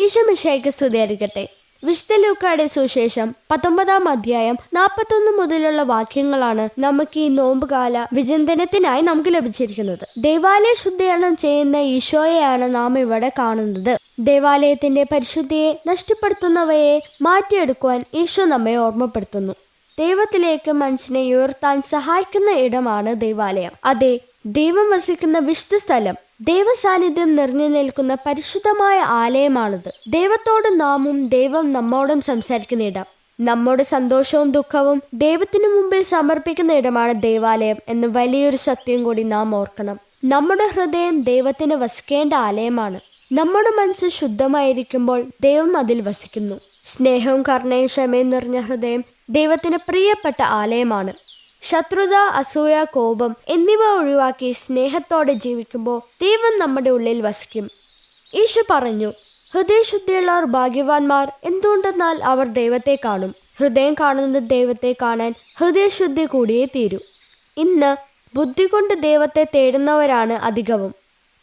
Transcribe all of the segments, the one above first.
ഈശോ മിശിഹായ്ക്ക് സ്തുതിയായിരിക്കട്ടെ. വിശുദ്ധ ലൂക്കായുടെ സുവിശേഷം 19-ാം അധ്യായം 41 മുതലുള്ള വാക്യങ്ങളാണ് നമുക്ക് ഈ നോമ്പുകാല വിചിന്തനത്തിനായി നമുക്ക് ലഭിച്ചിരിക്കുന്നത്. ദേവാലയ ശുദ്ധീകരണം ചെയ്യുന്ന ഈശോയെയാണ് നാം ഇവിടെ കാണുന്നത്. ദേവാലയത്തിന്റെ പരിശുദ്ധിയെ നഷ്ടപ്പെടുത്തുന്നവയെ മാറ്റിയെടുക്കുവാൻ ഈശോ നമ്മെ ഓർമ്മപ്പെടുത്തുന്നു. ദൈവത്തിലേക്ക് മനുഷ്യനെ ഉയർത്താൻ സഹായിക്കുന്ന ഇടമാണ് ദേവാലയം. അതെ, ദൈവം വസിക്കുന്ന വിശുദ്ധ സ്ഥലം, ദൈവസാന്നിധ്യം നിറഞ്ഞു നിൽക്കുന്ന പരിശുദ്ധമായ ആലയമാണിത്. ദൈവത്തോട് നാമും ദൈവം നമ്മോടും സംസാരിക്കുന്ന ഇടം, നമ്മുടെ സന്തോഷവും ദുഃഖവും ദൈവത്തിനു മുമ്പിൽ സമർപ്പിക്കുന്ന ഇടമാണ് ദേവാലയം എന്ന് വലിയൊരു സത്യം കൂടി നാം ഓർക്കണം. നമ്മുടെ ഹൃദയം ദൈവത്തിന് വസിക്കേണ്ട ആലയമാണ്. നമ്മുടെ മനസ്സ് ശുദ്ധമായിരിക്കുമ്പോൾ ദൈവം അതിൽ വസിക്കുന്നു. സ്നേഹവും കരുണയും ക്ഷമയും നിറഞ്ഞ ഹൃദയം ദൈവത്തിന് പ്രിയപ്പെട്ട ആലയമാണ്. ശത്രുത, അസൂയ, കോപം എന്നിവ ഒഴിവാക്കി സ്നേഹത്തോടെ ജീവിക്കുമ്പോൾ ദൈവം നമ്മുടെ ഉള്ളിൽ വസിക്കും. ഈശോ പറഞ്ഞു, ഹൃദയശുദ്ധിയുള്ളവർ ഭാഗ്യവാന്മാർ, എന്തുകൊണ്ടെന്നാൽ അവർ ദൈവത്തെ കാണും. ഹൃദയം കാണുന്ന ദൈവത്തെ കാണാൻ ഹൃദയശുദ്ധി കൂടിയേ തീരൂ. ഇന്ന് ബുദ്ധി കൊണ്ട് ദൈവത്തെ തേടുന്നവരാണ് അധികവും.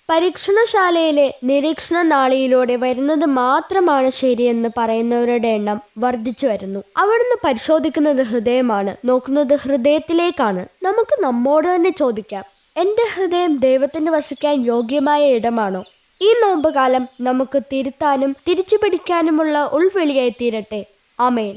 പരീക്ഷണശാലയിലെ നിരീക്ഷണ നാളിയിലൂടെ വരുന്നത് മാത്രമാണ് ശരിയെന്ന് പറയുന്നവരുടെ എണ്ണം വർദ്ധിച്ചു വരുന്നു. അവിടുന്ന് പരിശോധിക്കുന്നത് ഹൃദയമാണ്, നോക്കുന്നത് ഹൃദയത്തിലേക്കാണ്. നമുക്ക് നമ്മോട് തന്നെ ചോദിക്കാം, എൻ്റെ ഹൃദയം ദൈവത്തിന് വസിക്കാൻ യോഗ്യമായ ഇടമാണോ? ഈ നോമ്പുകാലം നമുക്ക് തിരുത്താനും തിരിച്ചു പിടിക്കാനുമുള്ള ഉൾവിളിയായി തീരട്ടെ. ആമേൻ.